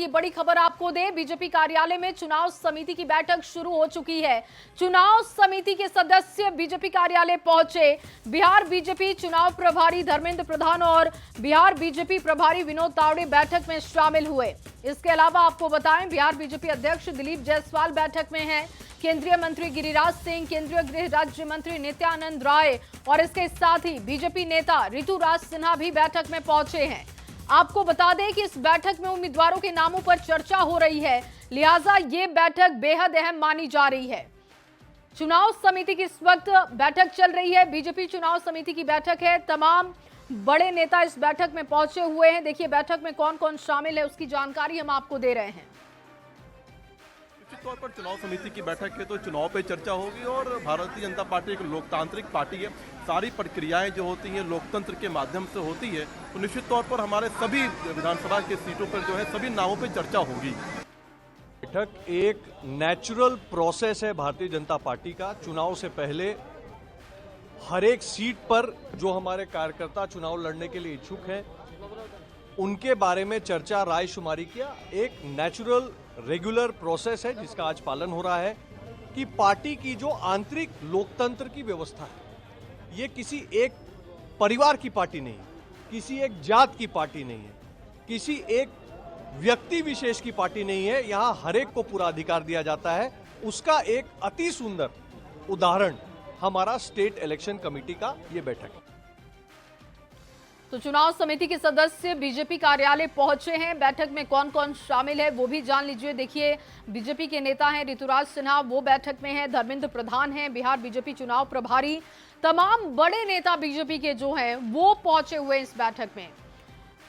ये बड़ी खबर आपको दे, बीजेपी कार्यालय में चुनाव समिति की बैठक शुरू हो चुकी है। चुनाव समिति के सदस्य बीजेपी कार्यालय पहुंचे। बिहार बीजेपी चुनाव प्रभारी धर्मेंद्र प्रधान और बिहार बीजेपी प्रभारी विनोद तावड़े बैठक में शामिल हुए। इसके अलावा आपको बताएं, बिहार बीजेपी अध्यक्ष दिलीप जायसवाल बैठक में हैं। केंद्रीय मंत्री गिरिराज सिंह, केंद्रीय गृह राज्य मंत्री नित्यानंद राय और इसके साथ ही बीजेपी नेता ऋतुराज सिन्हा भी बैठक में पहुंचे हैं। आपको बता दें कि इस बैठक में उम्मीदवारों के नामों पर चर्चा हो रही है, लिहाजा ये बैठक बेहद अहम मानी जा रही है। चुनाव समिति की इस वक्त बैठक चल रही है, बीजेपी चुनाव समिति की बैठक है। तमाम बड़े नेता इस बैठक में पहुंचे हुए हैं। देखिए बैठक में कौन कौन शामिल है उसकी जानकारी हम आपको दे रहे हैं। निश्चित तौर पर चुनाव समिति की बैठक है तो चुनाव पे चर्चा होगी और भारतीय जनता पार्टी एक लोकतांत्रिक पार्टी है, सारी प्रक्रियाएं जो होती हैं लोकतंत्र के माध्यम से होती है, तो निश्चित तौर पर हमारे सभी विधानसभा के सीटों पर जो है सभी नामों पे चर्चा होगी। बैठक एक नेचुरल प्रोसेस है भारतीय जनता पार्टी का। चुनाव से पहले हर एक सीट पर जो हमारे कार्यकर्ता चुनाव लड़ने के लिए इच्छुक हैं उनके बारे में चर्चा राय शुमारी किया। एक नेचुरल रेगुलर प्रोसेस है जिसका आज पालन हो रहा है कि पार्टी की जो आंतरिक लोकतंत्र की व्यवस्था है ये किसी एक परिवार की पार्टी नहीं है, किसी एक जात की पार्टी नहीं है, किसी एक व्यक्ति विशेष की पार्टी नहीं है। यहाँ हर एक को पूरा अधिकार दिया जाता है। उसका एक अति सुंदर उदाहरण हमारा स्टेट इलेक्शन कमेटी का ये बैठक है। तो चुनाव समिति के सदस्य बीजेपी कार्यालय पहुंचे हैं। बैठक में कौन कौन शामिल है वो भी जान लीजिए। देखिए बीजेपी के नेता हैं ऋतुराज सिन्हा, वो बैठक में हैं। धर्मेंद्र प्रधान हैं बिहार बीजेपी चुनाव प्रभारी। तमाम बड़े नेता बीजेपी के जो हैं वो पहुंचे हुए इस बैठक में।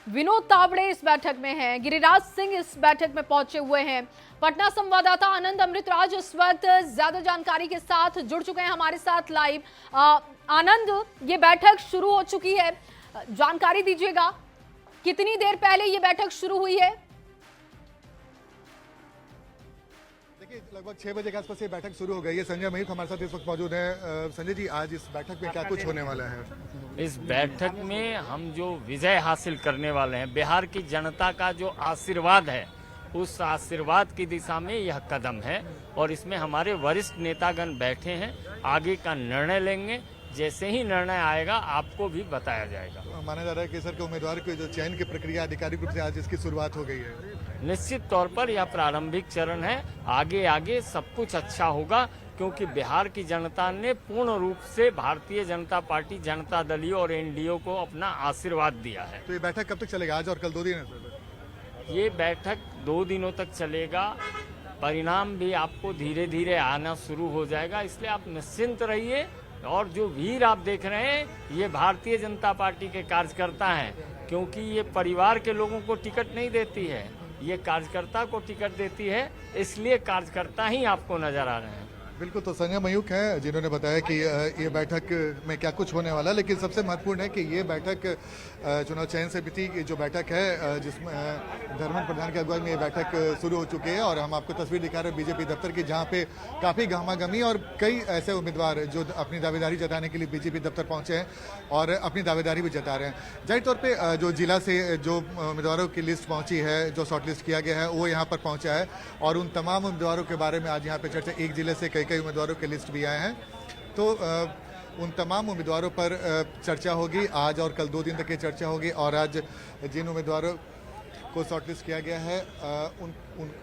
विनोद तावड़े इस बैठक में हैं, गिरिराज सिंह इस बैठक में पहुंचे हुए हैं। पटना संवाददाता आनंद अमृतराज इस वक्त ज्यादा जानकारी के साथ जुड़ चुके हैं हमारे साथ लाइव। आनंद, ये बैठक शुरू हो चुकी है, जानकारी दीजिएगा कितनी देर पहले ये बैठक शुरू हुई है? देखिए लगभग 6 बजे के आसपास ये बैठक शुरू हो गई है। संजय मयूख हमारे साथ इस वक्त मौजूद है। संजय जी, आज इस बैठक में क्या कुछ होने वाला है? इस बैठक में हम जो विजय हासिल करने वाले हैं, बिहार की जनता का जो आशीर्वाद है उस आशीर्वाद की दिशा में यह कदम है और इसमें हमारे वरिष्ठ नेतागण बैठे हैं। आगे का निर्णय लेंगे, जैसे ही निर्णय आएगा आपको भी बताया जाएगा। माना जा रहा है कि सर के उम्मीदवार की जो चयन की प्रक्रिया आधिकारिक रूप से आज इसकी शुरुआत हो गई है। निश्चित तौर पर यह प्रारंभिक चरण है, आगे आगे सब कुछ अच्छा होगा क्योंकि बिहार की जनता ने पूर्ण रूप से भारतीय जनता पार्टी, जनता दलीय और एनडीए को अपना आशीर्वाद दिया है। तो ये बैठक कब तक चलेगा? आज और कल 2 दिन है सर? ये बैठक 2 दिनों तक चलेगा। परिणाम भी आपको धीरे धीरे आना शुरू हो जाएगा, इसलिए आप निश्चिंत रहिए। और जो भीड़ आप देख रहे हैं ये भारतीय जनता पार्टी के कार्यकर्ता हैं, क्योंकि ये परिवार के लोगों को टिकट नहीं देती है, ये कार्यकर्ता को टिकट देती है, इसलिए कार्यकर्ता ही आपको नजर आ रहे हैं। बिल्कुल, तो संजय मयूख हैं जिन्होंने बताया कि ये बैठक में क्या कुछ होने वाला है। लेकिन सबसे महत्वपूर्ण है कि ये बैठक चुनाव चयन समिति की जो बैठक है जिसमें धर्मेंद्र प्रधान की अगुवाई में ये बैठक शुरू हो चुकी है और हम आपको तस्वीर दिखा रहे हैं बीजेपी दफ्तर की, जहाँ पे काफ़ी गहमागहमी और कई ऐसे उम्मीदवार जो अपनी दावेदारी जताने के लिए बीजेपी दफ्तर पहुंचे हैं और अपनी दावेदारी भी जता रहे हैं। जाहिर तौर पर जो जिला से जो उम्मीदवारों की लिस्ट पहुंची है, जो शॉर्ट लिस्ट किया गया है, वो यहाँ पर पहुँचा है और उन तमाम उम्मीदवारों के बारे में आज यहाँ पर चर्चा। एक जिले से कई उम्मीदवारों के लिस्ट भी आए हैं, तो उन तमाम उम्मीदवारों पर चर्चा होगी। आज और कल 2 दिन तक ये चर्चा होगी और आज जिन उम्मीदवारों को शॉर्टलिस्ट किया गया है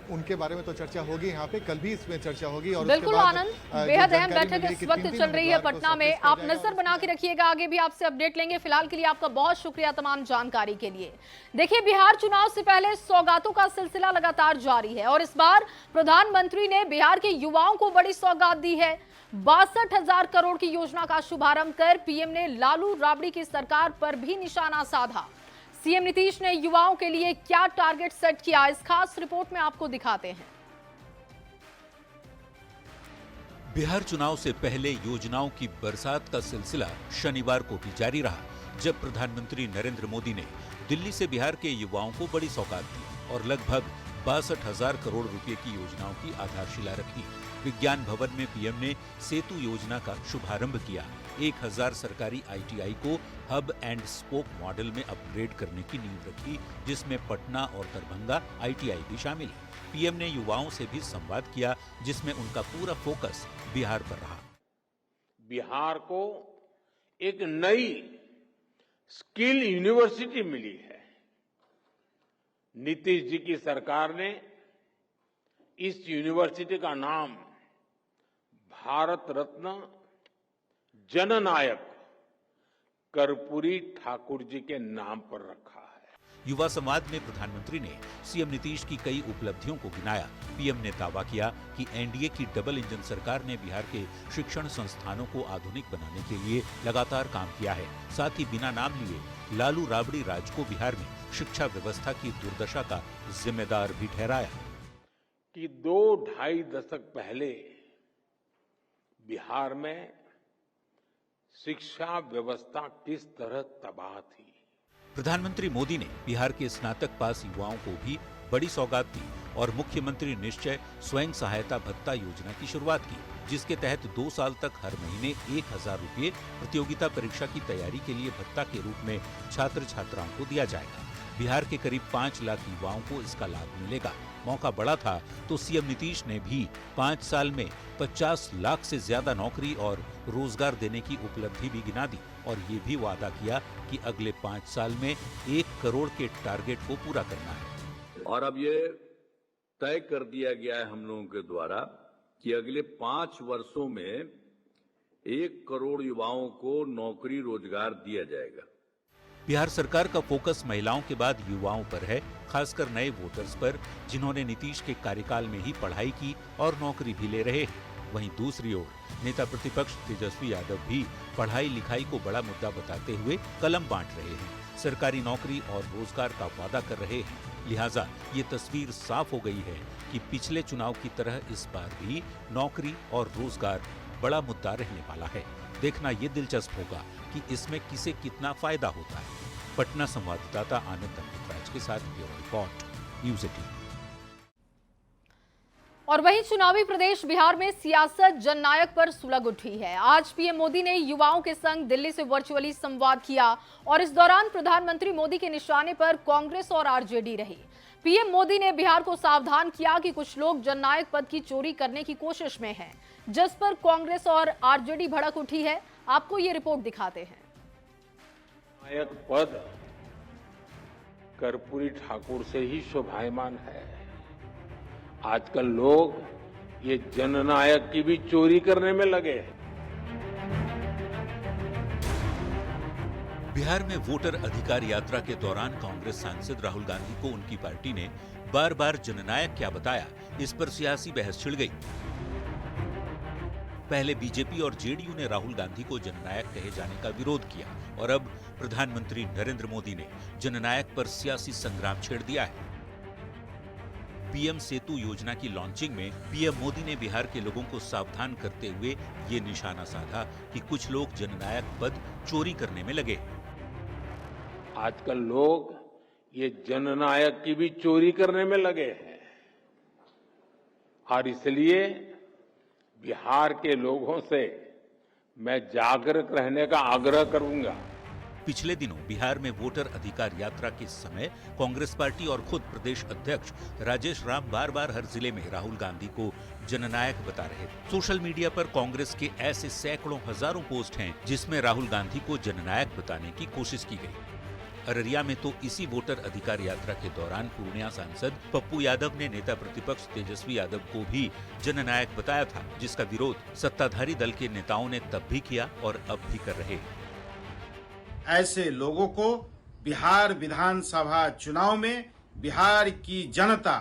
उनके बारे में तो चर्चा होगी यहाँ पे, कल भी इसमें चर्चा होगी। और बिल्कुल आनंद, बेहद अहम बैठक इस वक्त चल रही है पटना में। आप नजर बना के रखिएगा, आगे भी आपसे अपडेट लेंगे। फिलहाल के लिए आपका बहुत शुक्रिया तमाम जानकारी के लिए। देखिए बिहार चुनाव से पहले सौगातों का सिलसिला लगातार जारी है और इस बार प्रधानमंत्री ने बिहार के युवाओं को बड़ी सौगात दी है। 62,000 करोड़ की योजना का शुभारंभ कर पीएम ने लालू राबड़ी की सरकार पर भी निशाना साधा। सीएम नीतीश ने युवाओं के लिए क्या टारगेट सेट किया, इस खास रिपोर्ट में आपको दिखाते हैं। बिहार चुनाव से पहले योजनाओं की बरसात का सिलसिला शनिवार को भी जारी रहा, जब प्रधानमंत्री नरेंद्र मोदी ने दिल्ली से बिहार के युवाओं को बड़ी सौगात दी और लगभग 62,000 करोड़ रुपए की योजनाओं की आधारशिला रखी। विज्ञान भवन में पीएम ने सेतु योजना का शुभारंभ किया। 1000 सरकारी ITI को हब एंड स्पोक मॉडल में अपग्रेड करने की नींव रखी, जिसमें पटना और दरभंगा ITI भी शामिल है। पीएम ने युवाओं से भी संवाद किया, जिसमें उनका पूरा फोकस बिहार पर रहा। बिहार को एक नई स्किल यूनिवर्सिटी मिली है। नीतीश जी की सरकार ने इस यूनिवर्सिटी का नाम भारत रत्न जननायक कर्पूरी ठाकुर जी के नाम पर रखा है। युवा संवाद में प्रधानमंत्री ने सीएम नीतीश की कई उपलब्धियों को गिनाया। पीएम ने दावा किया कि एनडीए की डबल इंजन सरकार ने बिहार के शिक्षण संस्थानों को आधुनिक बनाने के लिए लगातार काम किया है। साथ ही बिना नाम लिए लालू राबड़ी राज को बिहार में शिक्षा व्यवस्था की दुर्दशा का जिम्मेदार भी ठहराया। कि 2-2.5 दशक पहले बिहार में शिक्षा व्यवस्था किस तरह तबाह थी। प्रधानमंत्री मोदी ने बिहार के स्नातक पास युवाओं को भी बड़ी सौगात दी और मुख्यमंत्री निश्चय स्वयं सहायता भत्ता योजना की शुरुआत की, जिसके तहत 2 साल तक हर महीने 1000 रुपये प्रतियोगिता परीक्षा की तैयारी के लिए भत्ता के रूप में छात्र छात्राओं को दिया जाएगा। बिहार के करीब 5 लाख युवाओं को इसका लाभ मिलेगा। मौका बड़ा था तो सीएम नीतीश ने भी 5 साल में 50 लाख से ज्यादा नौकरी और रोजगार देने की उपलब्धि भी गिना दी और ये भी वादा किया कि अगले 5 साल में 1 करोड़ के टारगेट को पूरा करना है। और अब ये तय कर दिया गया है हम लोगों के द्वारा कि अगले 5 वर्षों में 1 करोड़ युवाओं को नौकरी रोजगार दिया जाएगा। बिहार सरकार का फोकस महिलाओं के बाद युवाओं पर है, खासकर नए वोटर्स पर, जिन्होंने नीतीश के कार्यकाल में ही पढ़ाई की और नौकरी भी ले रहे हैं। वहीं दूसरी ओर नेता प्रतिपक्ष तेजस्वी यादव भी पढ़ाई लिखाई को बड़ा मुद्दा बताते हुए कलम बांट रहे हैं, सरकारी नौकरी और रोजगार का वादा कर रहे हैं। लिहाजा ये तस्वीर साफ हो गई है कि पिछले चुनाव की तरह इस बार भी नौकरी और रोजगार बड़ा मुद्दा रहने वाला है। देखना ये दिलचस्प होगा कि इसमें किसे कितना फायदा होता है। पटना संवाददाता आनंद अमृतराज के साथ ब्यूरो रिपोर्ट, न्यूज़ 18। और वहीं चुनावी प्रदेश बिहार में सियासत जननायक पर सुलग उठी है। आज पीएम मोदी ने युवाओं के संग दिल्ली से वर्चुअली संवाद किया और इस दौरान प्रधानमंत्री मोदी के निशाने पर कांग्रेस और आरजेडी रही। पीएम मोदी ने बिहार को सावधान किया कि कुछ लोग जननायक पद की चोरी करने की कोशिश में हैं, जिस पर कांग्रेस और आरजेडी भड़क उठी है। आपको ये रिपोर्ट दिखाते हैं। नायक पद कर्पूरी ठाकुर से ही शोभायमान है। आजकल लोग ये जननायक की भी चोरी करने में लगे हैं। बिहार में वोटर अधिकार यात्रा के दौरान कांग्रेस सांसद राहुल गांधी को उनकी पार्टी ने बार बार जननायक क्या बताया, इस पर सियासी बहस छिड़ गई। पहले बीजेपी और जेडीयू ने राहुल गांधी को जननायक कहे जाने का विरोध किया और अब प्रधानमंत्री नरेंद्र मोदी ने जननायक पर सियासी संग्राम छेड़ दिया है। पीएम सेतु योजना की लॉन्चिंग में पीएम मोदी ने बिहार के लोगों को सावधान करते हुए ये निशाना साधा कि कुछ लोग जननायक पद चोरी करने में लगे। आजकल लोग ये जननायक की भी चोरी करने में लगे हैं और इसलिए बिहार के लोगों से मैं जागरूक रहने का आग्रह करूंगा। पिछले दिनों बिहार में वोटर अधिकार यात्रा के समय कांग्रेस पार्टी और खुद प्रदेश अध्यक्ष राजेश राम बार बार हर जिले में राहुल गांधी को जननायक बता रहे थे। सोशल मीडिया पर कांग्रेस के ऐसे सैकड़ों हजारों पोस्ट हैं जिसमें राहुल गांधी को जननायक बताने की कोशिश की गई। अररिया में तो इसी वोटर अधिकार यात्रा के दौरान पूर्णिया सांसद पप्पू यादव ने नेता प्रतिपक्ष तेजस्वी यादव को भी जननायक बताया था, जिसका विरोध सत्ताधारी दल के नेताओं ने तब भी किया और अब भी कर रहे हैं। ऐसे लोगों को बिहार विधानसभा चुनाव में बिहार की जनता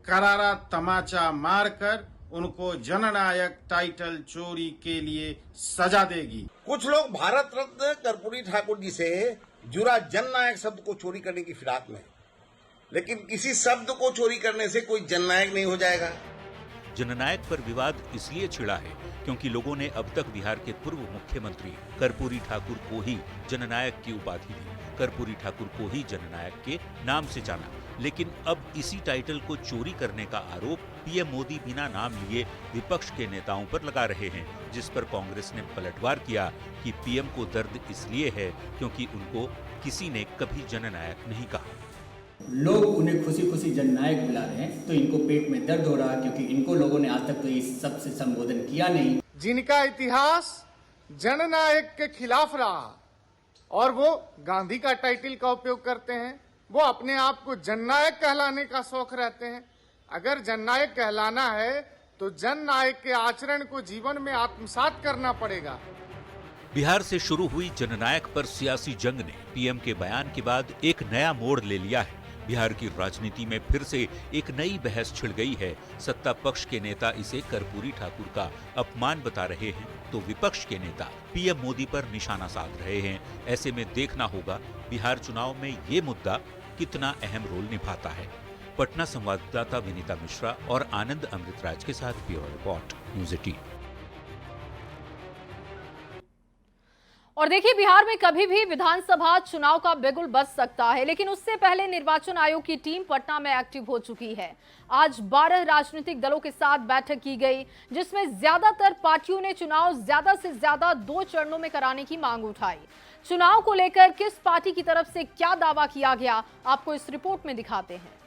करारा तमाचा मारकर उनको जननायक टाइटल चोरी के लिए सजा देगी। कुछ लोग भारत रत्न कर्पूरी ठाकुर जी से जुड़ा जननायक शब्द को चोरी करने की फिराक में, लेकिन किसी शब्द को चोरी करने से कोई जननायक नहीं हो जाएगा। जननायक पर विवाद इसलिए छिड़ा है क्योंकि लोगों ने अब तक बिहार के पूर्व मुख्यमंत्री कर्पूरी ठाकुर को ही जननायक की उपाधि दी, कर्पूरी ठाकुर को ही जननायक के नाम से जाना। लेकिन अब इसी टाइटल को चोरी करने का आरोप पीएम मोदी बिना नाम लिए विपक्ष के नेताओं पर लगा रहे हैं, जिस पर कांग्रेस ने पलटवार किया कि पीएम को दर्द इसलिए है क्योंकि उनको किसी ने कभी जननायक नहीं कहा। लोग उन्हें खुशी खुशी जननायक बुला रहे हैं तो इनको पेट में दर्द हो रहा है, क्योंकि इनको लोगों ने आज तक तो इस सब से संबोधन किया नहीं। जिनका इतिहास जननायक के खिलाफ रहा और वो गांधी का टाइटल का उपयोग करते हैं, वो अपने आप को जननायक कहलाने का शौक रहते हैं। अगर जननायक कहलाना है तो जननायक के आचरण को जीवन में आत्मसात करना पड़ेगा। बिहार से शुरू हुई जननायक पर सियासी जंग ने पीएम के बयान के बाद एक नया मोड़ ले लिया है। बिहार की राजनीति में फिर से एक नई बहस छिड़ गई है। सत्ता पक्ष के नेता इसे कर्पूरी ठाकुर का अपमान बता रहे हैं तो विपक्ष के नेता पीएम मोदी पर निशाना साध रहे हैं। ऐसे में देखना होगा बिहार चुनाव में ये मुद्दा कितना अहम रोल निभाता है। पटना संवाददाता विनीता मिश्रा और आनंद अमृतराज के साथ ब्यूरो रिपोर्ट, न्यूज़ 18। और देखिए, बिहार में कभी भी विधानसभा चुनाव का बिगुल बज सकता है, लेकिन उससे पहले निर्वाचन आयोग की टीम पटना में एक्टिव हो चुकी है। आज 12 राजनीतिक दलों के साथ बैठक की गई, जिसमें ज्यादातर पार्टियों ने चुनाव ज्यादा से ज्यादा 2 चरणों में कराने की मांग उठाई। चुनाव को लेकर किस पार्टी की तरफ से क्या दावा किया गया, आपको इस रिपोर्ट में दिखाते हैं।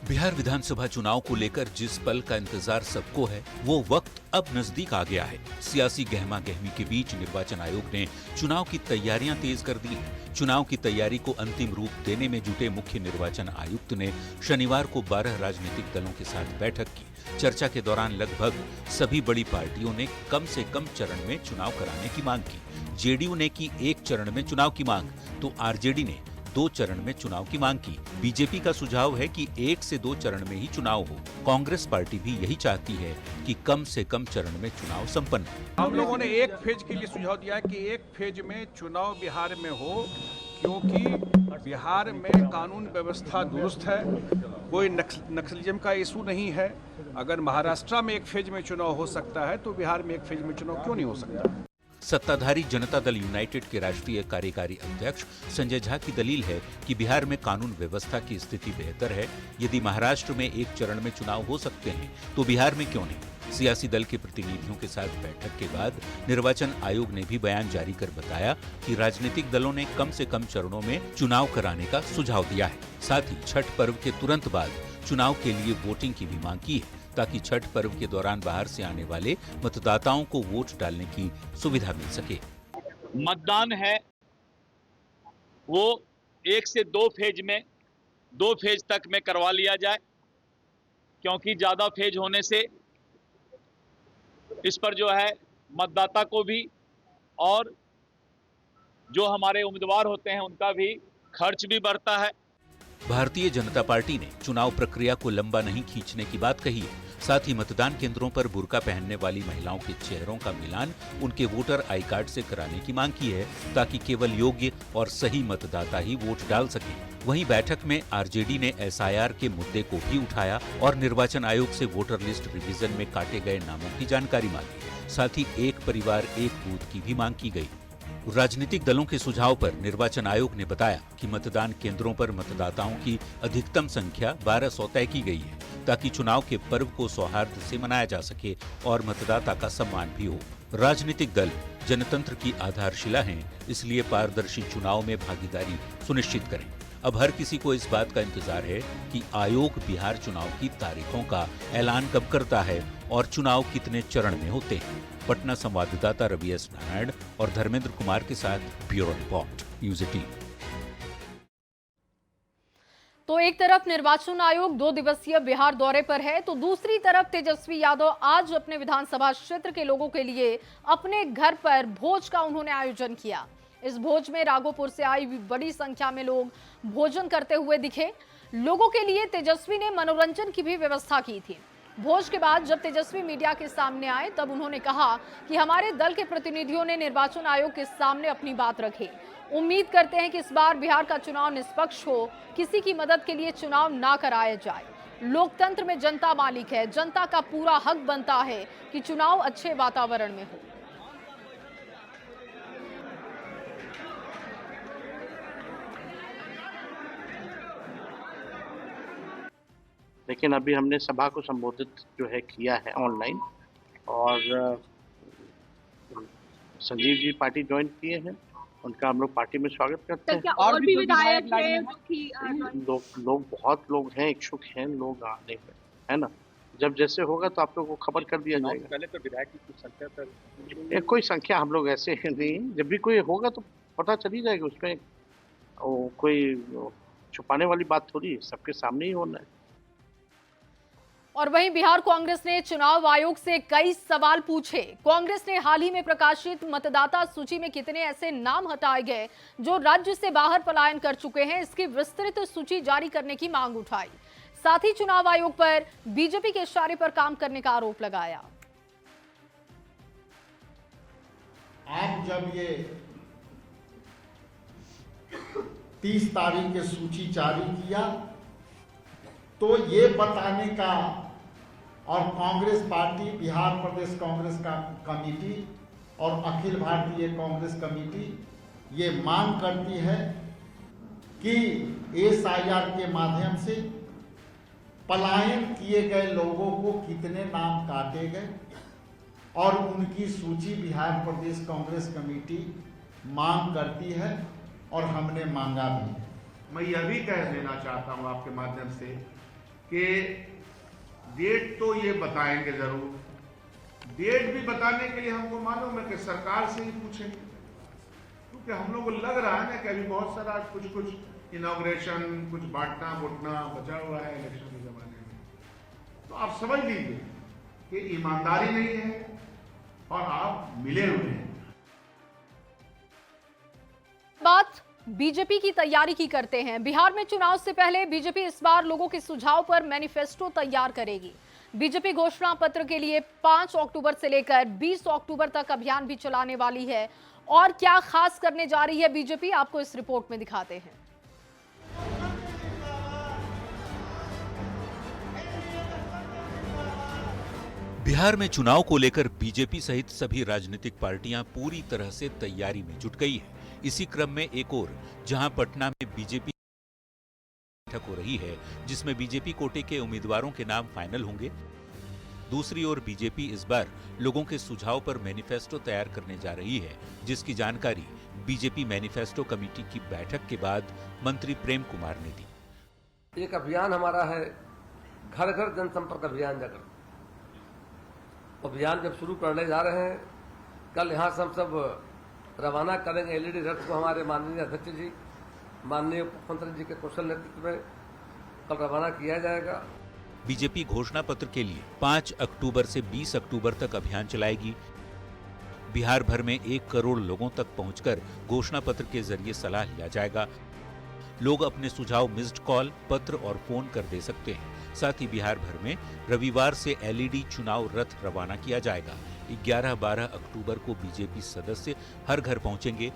बिहार विधानसभा चुनाव को लेकर जिस पल का इंतजार सबको है, वो वक्त अब नजदीक आ गया है। सियासी गहमा गहमी के बीच निर्वाचन आयोग ने चुनाव की तैयारियां तेज कर दी हैं। चुनाव की तैयारी को अंतिम रूप देने में जुटे मुख्य निर्वाचन आयुक्त ने शनिवार को 12 राजनीतिक दलों के साथ बैठक की। चर्चा के दौरान लगभग सभी बड़ी पार्टियों ने कम से कम चरण में चुनाव कराने की मांग की। जेडीयू ने की 1 चरण में चुनाव की मांग, तो आरजेडी ने 2 चरण में चुनाव की मांग की। बीजेपी का सुझाव है कि 1 से 2 चरण में ही चुनाव हो। कांग्रेस पार्टी भी यही चाहती है कि कम से कम चरण में चुनाव संपन्न हो। हम लोगों ने एक फेज के लिए सुझाव दिया है कि एक फेज में चुनाव बिहार में हो, क्योंकि बिहार में कानून व्यवस्था दुरुस्त है, कोई नक्सलिज्म का इशू नहीं है। अगर महाराष्ट्र में एक फेज में चुनाव हो सकता है तो बिहार में एक फेज में चुनाव क्यों नहीं हो सकता। सत्ताधारी जनता दल यूनाइटेड के राष्ट्रीय कार्यकारी अध्यक्ष संजय झा की दलील है कि बिहार में कानून व्यवस्था की स्थिति बेहतर है। यदि महाराष्ट्र में 1 चरण में चुनाव हो सकते हैं तो बिहार में क्यों नहीं। सियासी दल के प्रतिनिधियों के साथ बैठक के बाद निर्वाचन आयोग ने भी बयान जारी कर बताया कि राजनीतिक दलों ने कम से कम चरणों में चुनाव कराने का सुझाव दिया है। साथ ही छठ पर्व के तुरंत बाद चुनाव के लिए वोटिंग की भी मांग की है, ताकि छठ पर्व के दौरान बाहर से आने वाले मतदाताओं को वोट डालने की सुविधा मिल सके। मतदान है वो 1 से 2 फेज में 2 फेज तक में करवा लिया जाए, क्योंकि ज्यादा फेज होने से इस पर जो है मतदाता को भी और जो हमारे उम्मीदवार होते हैं उनका भी खर्च भी बढ़ता है। भारतीय जनता पार्टी ने चुनाव प्रक्रिया को लंबा नहीं खींचने की बात कही है। साथ ही मतदान केंद्रों पर बुर्का पहनने वाली महिलाओं के चेहरों का मिलान उनके वोटर आई कार्ड से कराने की मांग की है, ताकि केवल योग्य और सही मतदाता ही वोट डाल सकें। वहीं बैठक में आरजेडी ने एसआईआर के मुद्दे को भी उठाया और निर्वाचन आयोग से वोटर लिस्ट रिवीजन में काटे गए नामों की जानकारी मांगी। साथ ही 1 परिवार 1 बूथ की भी मांग की गई। राजनीतिक दलों के सुझाव पर निर्वाचन आयोग ने बताया कि मतदान केंद्रों पर मतदाताओं की अधिकतम संख्या 1200 तय की गई है, ताकि चुनाव के पर्व को सौहार्द से मनाया जा सके और मतदाता का सम्मान भी हो। राजनीतिक दल जनतंत्र की आधारशिला हैं, इसलिए पारदर्शी चुनाव में भागीदारी सुनिश्चित करें। अब हर किसी को इस बात का इंतजार है कि आयोग बिहार चुनाव की तारीखों का ऐलान कब करता है और चुनाव कितने चरण में होते हैं। पटना संवाददाता रवि एस नारायण और धर्मेंद्र कुमार के साथ ब्यूरो रिपोर्ट, न्यूज़ 18। तो एक तरफ निर्वाचन आयोग 2 दिवसीय बिहार दौरे पर है, तो दूसरी तरफ तेजस्वी यादव आज अपने विधानसभा क्षेत्र के लोगों के लिए अपने घर पर भोज का उन्होंने आयोजन किया। इस भोज में राघोपुर से आई बड़ी संख्या में लोग भोजन करते हुए दिखे। लोगों के लिए तेजस्वी ने मनोरंजन की भी व्यवस्था की थी। भोज के बाद जब तेजस्वी मीडिया के सामने आए तब उन्होंने कहा कि हमारे दल के प्रतिनिधियों ने निर्वाचन आयोग के सामने अपनी बात रखी। उम्मीद करते हैं कि इस बार बिहार का चुनाव निष्पक्ष हो, किसी की मदद के लिए चुनाव ना कराया जाए। लोकतंत्र में जनता मालिक है, जनता का पूरा हक बनता है कि चुनाव अच्छे वातावरण में हो। लेकिन अभी हमने सभा को संबोधित जो है किया है ऑनलाइन, और संजीव जी पार्टी ज्वाइन किए हैं, उनका हम लोग पार्टी में स्वागत करते हैं। और भी विधायक हैं जो कि लोग बहुत लोग हैं, इच्छुक हैं लोग आने में, है ना। जब जैसे होगा तो आप लोग को खबर कर दिया जाएगा। पहले तो विधायक की कुछ संख्या पर कोई संख्या हम लोग ऐसे नहीं, जब भी कोई होगा तो पता चली जाएगी, उसमें कोई छुपाने वाली बात थोड़ी है, सबके सामने ही होना है। और वहीं बिहार कांग्रेस ने चुनाव आयोग से कई सवाल पूछे। कांग्रेस ने हाल ही में प्रकाशित मतदाता सूची में कितने ऐसे नाम हटाए गए जो राज्य से बाहर पलायन कर चुके हैं, इसकी विस्तृत सूची जारी करने की मांग उठाई। साथ ही चुनाव आयोग पर बीजेपी के इशारे पर काम करने का आरोप लगाया। आप जब ये 30 तारीख की सूची जारी किया तो ये बताने का, और कांग्रेस पार्टी, बिहार प्रदेश कांग्रेस का कमेटी और अखिल भारतीय कांग्रेस कमेटी ये मांग करती है कि SIR के माध्यम से पलायन किए गए लोगों को कितने नाम काटे गए और उनकी सूची बिहार प्रदेश कांग्रेस कमेटी मांग करती है और हमने मांगा भी है। मैं यह भी कह देना चाहता हूं आपके माध्यम से कि डेट तो ये बताएंगे जरूर, डेट भी बताने के लिए हमको मालूम है कि सरकार से ही पूछेंगे, क्योंकि हम लोग को लग रहा है ना कि अभी बहुत सारा कुछ इनॉग्रेशन, कुछ बांटना बुटना बचा हुआ है इलेक्शन के जमाने में। तो आप समझ लीजिए कि ईमानदारी नहीं है और आप मिले हुए हैं। बात बीजेपी की तैयारी की करते हैं। बिहार में चुनाव से पहले बीजेपी इस बार लोगों के सुझाव पर मैनिफेस्टो तैयार करेगी। बीजेपी घोषणा पत्र के लिए 5 अक्टूबर से लेकर 20 अक्टूबर तक अभियान भी चलाने वाली है। और क्या खास करने जा रही है बीजेपी, आपको इस रिपोर्ट में दिखाते हैं। बिहार में चुनाव को लेकर बीजेपी सहित सभी राजनीतिक पार्टियां पूरी तरह से तैयारी में जुट गई है। इसी क्रम में एक और जहां पटना में बीजेपी बैठक हो रही है, जिसमें बीजेपी कोटे के उम्मीदवारों के नाम फाइनल होंगे। दूसरी ओर बीजेपी इस बार लोगों के सुझाव पर मैनिफेस्टो तैयार करने जा रही है, जिसकी जानकारी बीजेपी मैनिफेस्टो कमेटी की बैठक के बाद मंत्री प्रेम कुमार ने दी। एक अभियान हमारा है घर घर जनसंपर्क अभियान। जाकर अभियान जब शुरू करने जा रहे हैं, कल यहाँ से हम सब रवाना करेंगे LED रथ को। हमारे माननीय अध्यक्ष जी, माननीय मुख्यमंत्री जी के कुशल नेतृत्व में कल रवाना किया जाएगा। बीजेपी घोषणा पत्र के लिए 5 अक्टूबर से 20 अक्टूबर तक अभियान चलाएगी। बिहार भर में 1 करोड़ लोगों तक पहुंचकर घोषणा पत्र के जरिए सलाह लिया जाएगा। लोग अपने सुझाव मिस्ड कॉल, पत्र और फोन कर दे सकते हैं। साथ ही बिहार भर में रविवार से LED चुनाव रथ रवाना किया जाएगा। 11-12 अक्टूबर को बीजेपी सदस्य हर घर पहुंचेंगे।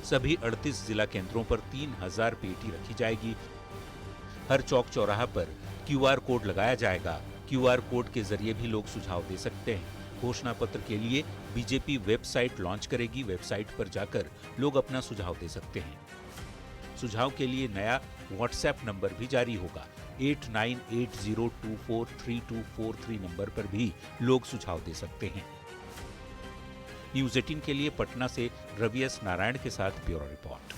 सभी 38 जिला केंद्रों पर 3000 पेटी रखी जाएगी। हर चौक चौराहा पर QR कोड लगाया जाएगा। QR कोड के जरिए भी लोग सुझाव दे सकते हैं। घोषणा पत्र के लिए बीजेपी वेबसाइट लॉन्च करेगी। वेबसाइट पर जाकर लोग अपना सुझाव दे सकते हैं। सुझाव के लिए नया WhatsApp नंबर भी जारी होगा। 8980243243 नंबर पर भी लोग सुझाव दे सकते हैं। न्यूज़ 18 के लिए पटना से रवि एस नारायण के साथ ब्यूरो रिपोर्ट।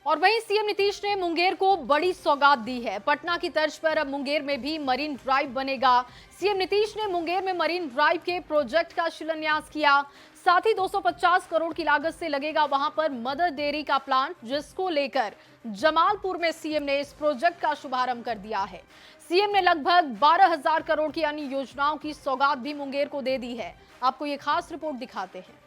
और वहीं सीएम नीतीश ने मुंगेर को बड़ी सौगात दी है। पटना की तर्ज पर अब मुंगेर में भी मरीन ड्राइव बनेगा। सीएम नीतीश ने मुंगेर में मरीन ड्राइव के प्रोजेक्ट का शिलान्यास किया। साथ ही 250 करोड़ की लागत से लगेगा वहां पर मदर डेयरी का प्लांट, जिसको लेकर जमालपुर में सीएम ने इस प्रोजेक्ट का शुभारंभ कर दिया है। सीएम ने लगभग 12,000 करोड़ की अन्य योजनाओं की सौगात भी मुंगेर को दे दी है। आपको ये खास रिपोर्ट दिखाते हैं।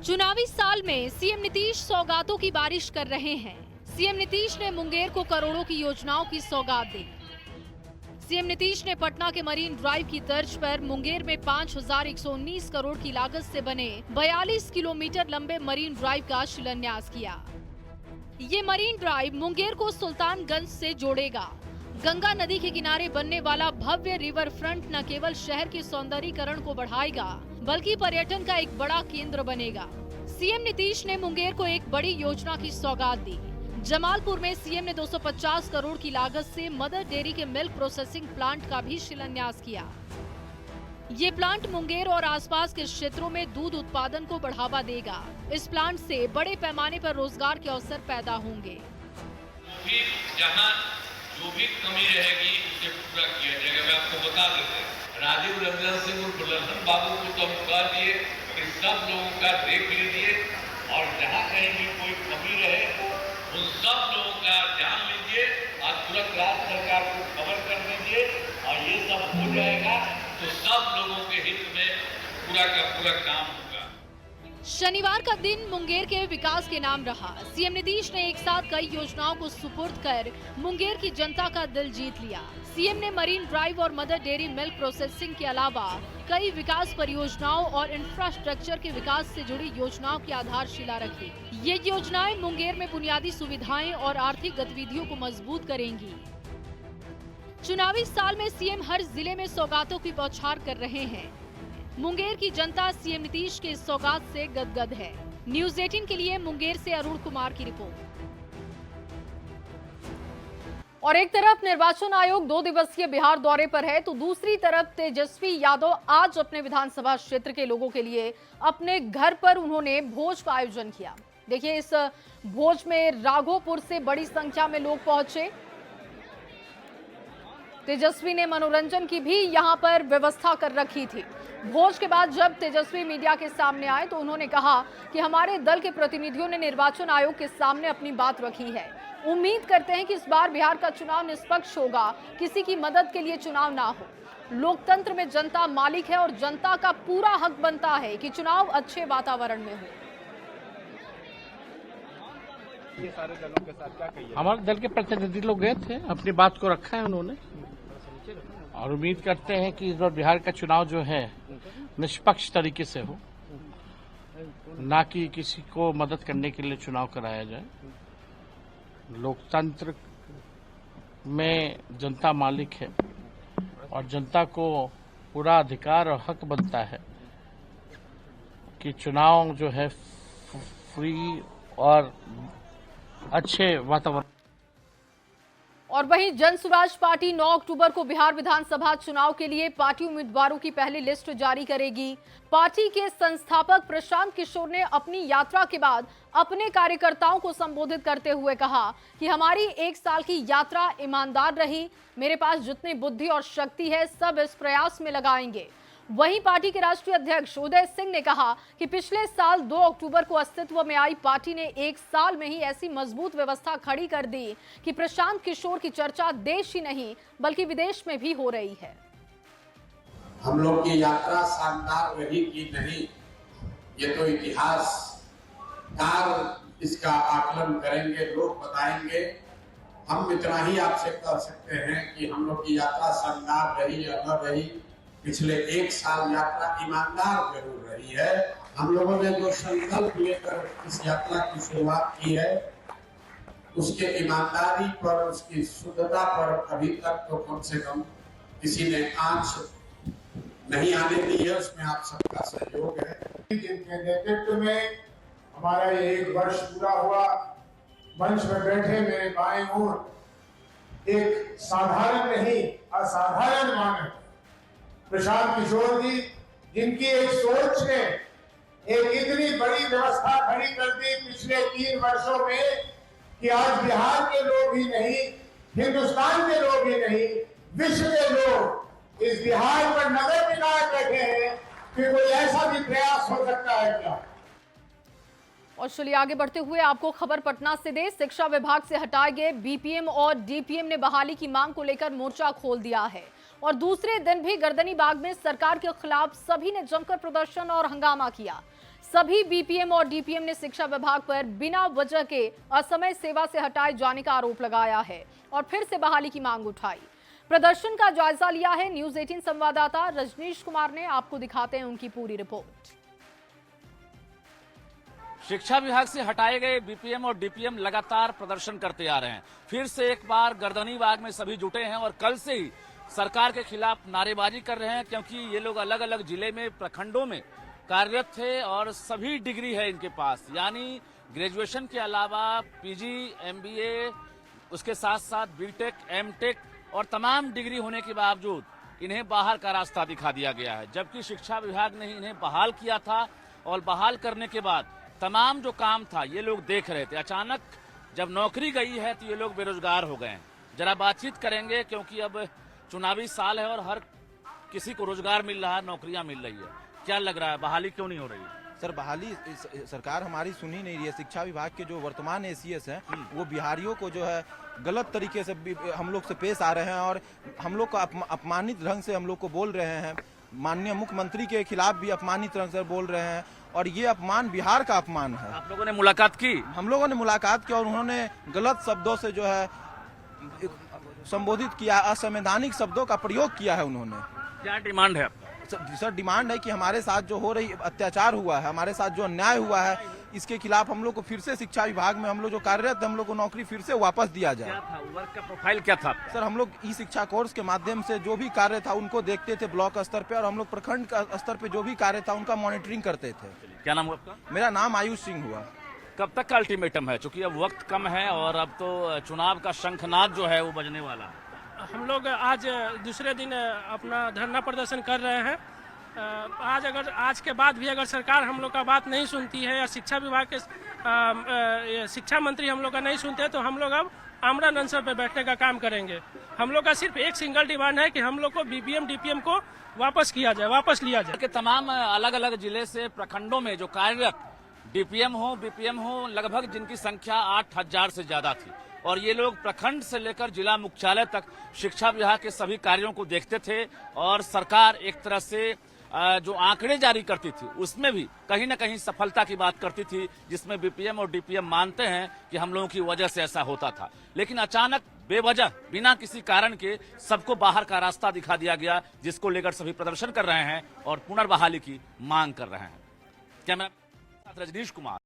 चुनावी साल में सीएम नीतीश सौगातों की बारिश कर रहे हैं। सीएम नीतीश ने मुंगेर को करोड़ों की योजनाओं की सौगात दी। सीएम नीतीश ने पटना के मरीन ड्राइव की तर्ज पर मुंगेर में 5,119 करोड़ की लागत से बने 42 किलोमीटर लंबे मरीन ड्राइव का शिलान्यास किया। ये मरीन ड्राइव मुंगेर को सुल्तानगंज से जोड़ेगा। गंगा नदी के किनारे बनने वाला भव्य रिवर फ्रंट न केवल शहर के सौंदर्यीकरण को बढ़ाएगा, बल्कि पर्यटन का एक बड़ा केंद्र बनेगा। सीएम नीतीश ने मुंगेर को एक बड़ी योजना की सौगात दी। जमालपुर में सीएम ने 250 करोड़ की लागत से मदर डेयरी के मिल्क प्रोसेसिंग प्लांट का भी शिलान्यास किया। ये प्लांट मुंगेर और आसपास के क्षेत्रों में दूध उत्पादन को बढ़ावा देगा। इस प्लांट से बड़े पैमाने पर रोजगार के अवसर पैदा होंगे। जहाँ जो भी कमी रहेगी उसे पूरा किया जाएगा। मैं आपको बता देते हैं, राजीव रंजन सिंह और बुलंदन बाबू को तो हम कह दिए कि सब लोगों का देख लीजिए और जहाँ कहीं भी कोई कमी रहे उन सब लोगों का ध्यान लीजिए और तुरंत राज्य सरकार को खबर कर दीजिए और ये सब हो जाएगा तो सब लोगों के हित में पूरा का पूरा काम होगा। शनिवार का दिन मुंगेर के विकास के नाम रहा। सीएम नीतीश ने एक साथ कई योजनाओं को सुपुर्द कर मुंगेर की जनता का दिल जीत लिया। सीएम ने मरीन ड्राइव और मदर डेयरी मिल्क प्रोसेसिंग के अलावा कई विकास परियोजनाओं और इंफ्रास्ट्रक्चर के विकास से जुड़ी योजनाओं की आधारशिला रखी। ये योजनाएं मुंगेर में बुनियादी सुविधाएं और आर्थिक गतिविधियों को मजबूत करेंगी। चुनावी साल में सीएम हर जिले में सौगातों की बौछार कर रहे हैं। मुंगेर की जनता सीएम नीतीश के इस सौगात से गदगद है। न्यूज़ 18 के लिए मुंगेर से अरुण कुमार की रिपोर्ट। और एक तरफ निर्वाचन आयोग 2 दिवसीय बिहार दौरे पर है, तो दूसरी तरफ तेजस्वी यादव आज अपने विधानसभा क्षेत्र के लोगों के लिए अपने घर पर उन्होंने भोज का आयोजन किया। देखिए, इस भोज में राघोपुर से बड़ी संख्या में लोग पहुंचे। तेजस्वी ने मनोरंजन की भी यहां पर व्यवस्था कर रखी थी। भोज के बाद जब तेजस्वी मीडिया के सामने आए तो उन्होंने कहा कि हमारे दल के प्रतिनिधियों ने निर्वाचन आयोग के सामने अपनी बात रखी है। उम्मीद करते हैं कि इस बार बिहार का चुनाव निष्पक्ष होगा, किसी की मदद के लिए चुनाव ना हो। लोकतंत्र में जनता मालिक है और जनता का पूरा हक बनता है कि चुनाव अच्छे वातावरण में हो। ये सारे दलों के साथ क्या कहिए? हमारे दल के प्रतिनिधि लोग गए थे, अपनी बात को रखा है उन्होंने, और उम्मीद करते हैं कि इस बार बिहार का चुनाव जो है निष्पक्ष तरीके से हो, ना कि किसी को मदद करने के लिए चुनाव कराया जाए। लोकतंत्र में जनता मालिक है और जनता को पूरा अधिकार और हक बनता है कि चुनाव जो है फ्री और अच्छे वातावरण। और वहीं जन स्वराज पार्टी 9 अक्टूबर को बिहार विधानसभा चुनाव के लिए पार्टी उम्मीदवारों की पहली लिस्ट जारी करेगी। पार्टी के संस्थापक प्रशांत किशोर ने अपनी यात्रा के बाद अपने कार्यकर्ताओं को संबोधित करते हुए कहा कि हमारी 1 साल की यात्रा ईमानदार रही। मेरे पास जितनी बुद्धि और शक्ति है सब इस प्रयास में लगाएंगे। वहीं पार्टी के राष्ट्रीय अध्यक्ष उदय सिंह ने कहा कि पिछले साल 2 अक्टूबर को अस्तित्व में आई पार्टी ने 1 साल में ही ऐसी मजबूत व्यवस्था खड़ी कर दी कि प्रशांत किशोर की चर्चा देश ही नहीं बल्कि विदेश में भी हो रही है। हम लोग की यात्रा शानदार रही कि नहीं, ये तो इतिहासकार इसका आकलन करेंगे, लोग बताएंगे। हम इतना ही आपसे कह सकते हैं कि हम लोग की यात्रा शानदार रही या न रही, पिछले 1 साल यात्रा ईमानदार जरूर रही है। हम लोगों ने जो संकल्प लेकर इस यात्रा की शुरुआत की है, उसके ईमानदारी पर, उसकी शुद्धता पर अभी तक तो कम से कम किसी ने आंच नहीं आने दी है। उसमें आप सबका सहयोग है। जिनके नेतृत्व में हमारा ये 1 वर्ष पूरा हुआ, मंच में बैठे मेरे बाएं ओर एक साधारण नहीं असाधारण मानव प्रशांत किशोर जी, जिनकी एक सोच ने एक इतनी बड़ी व्यवस्था खड़ी कर दी पिछले 3 वर्षों में कि आज बिहार के लोग ही नहीं, हिंदुस्तान के लोग ही नहीं, विश्व के लोग इस बिहार पर नजर टिकाए बैठे हैं कि कोई ऐसा भी प्रयास हो सकता है क्या। और चलिए आगे बढ़ते हुए आपको खबर पटना से दे। शिक्षा विभाग से हटाए गए बीपीएम और डीपीएम ने बहाली की मांग को लेकर मोर्चा खोल दिया है और दूसरे दिन भी गर्दनीबाग में सरकार के खिलाफ सभी ने जमकर प्रदर्शन और हंगामा किया। सभी बीपीएम और डीपीएम ने शिक्षा विभाग पर बिना वजह के असमय सेवा से हटाए जाने का आरोप लगाया है और फिर से बहाली की मांग उठाई। प्रदर्शन का जायजा लिया है न्यूज़ 18 संवाददाता रजनीश कुमार ने। आपको दिखाते हैं उनकी पूरी रिपोर्ट। शिक्षा विभाग से हटाए गए बीपीएम और डीपीएम लगातार प्रदर्शन करते आ रहे हैं। फिर से एक बार गर्दनीबाग में सभी जुटे हैं और कल से ही सरकार के खिलाफ नारेबाजी कर रहे हैं, क्योंकि ये लोग अलग अलग जिले में, प्रखंडों में कार्यरत थे और सभी डिग्री है इनके पास, यानी ग्रेजुएशन के अलावा पीजी, एमबीए, उसके साथ साथ बीटेक, एमटेक और तमाम डिग्री होने के बावजूद इन्हें बाहर का रास्ता दिखा दिया गया है। जबकि शिक्षा विभाग ने इन्हें बहाल किया था और बहाल करने के बाद तमाम जो काम था ये लोग देख रहे थे। अचानक जब नौकरी गई है तो ये लोग बेरोजगार हो गए हैं। जरा बातचीत करेंगे, क्योंकि अब चुनावी साल है और हर किसी को रोजगार मिल रहा है, नौकरियां मिल रही है। क्या लग रहा है, बहाली क्यों नहीं हो रही है? सर, बहाली सरकार हमारी सुन ही नहीं रही है। शिक्षा विभाग के जो वर्तमान एसीएस हैं वो बिहारियों को जो है गलत तरीके से हम लोग से पेश आ रहे हैं और हम लोग को अपमानित ढंग से हम लोग को बोल रहे हैं। माननीय मुख्यमंत्री के खिलाफ भी अपमानित ढंग से बोल रहे हैं और ये अपमान बिहार का अपमान है। आप लोगों ने मुलाकात की? हम लोगों ने मुलाकात की और उन्होंने गलत शब्दों से जो है संबोधित किया, असंवैधानिक शब्दों का प्रयोग किया है उन्होंने। क्या डिमांड है? सर, डिमांड है कि हमारे साथ जो हो रही अत्याचार हुआ है, हमारे साथ जो अन्याय हुआ है, इसके खिलाफ हम लोग को फिर से शिक्षा विभाग में हम लोग जो कार्यरत है, हम लोग को नौकरी फिर से वापस दिया जाए। क्या था वर्क का प्रोफाइल, क्या था? सर, हम लोग ई शिक्षा कोर्स के माध्यम से जो भी कार्य था उनको देखते थे ब्लॉक स्तर पे, और हम लोग प्रखंड स्तर पे जो भी कार्य था उनका मॉनिटरिंग करते थे। क्या नाम हुआ आपका? मेरा नाम आयुष सिंह हुआ। कब तक का अल्टीमेटम है? चूंकि अब वक्त कम है और अब तो चुनाव का शंखनाद जो है वो बजने वाला है। हम लोग आज दूसरे दिन अपना धरना प्रदर्शन कर रहे हैं। आज के बाद भी अगर सरकार हम लोग का बात नहीं सुनती है या शिक्षा विभाग के शिक्षा मंत्री हम लोग का नहीं सुनते, तो हम लोग अब आमरण अनशन पे बैठने का काम करेंगे। हम लोग का सिर्फ एक सिंगल डिमांड है कि हम लोग को बीपीएम डीपीएम को वापस किया जाए, वापस लिया जाए। के तमाम अलग अलग जिले से, प्रखंडों में जो कार्यरत डीपीएम हो, बीपीएम हो, लगभग जिनकी संख्या 8000 से ज्यादा थी, और ये लोग प्रखंड से लेकर जिला मुख्यालय तक शिक्षा विभाग के सभी कार्यों को देखते थे और सरकार एक तरह से जो आंकड़े जारी करती थी उसमें भी कहीं न कहीं सफलता की बात करती थी, जिसमें बीपीएम और डीपीएम मानते हैं कि हम लोगों की वजह से ऐसा होता था। लेकिन अचानक बेवजह, बिना किसी कारण के सबको बाहर का रास्ता दिखा दिया गया, जिसको लेकर सभी प्रदर्शन कर रहे हैं और पुनर्बहाली की मांग कर रहे हैं। कैमरा रजनीश कुमार।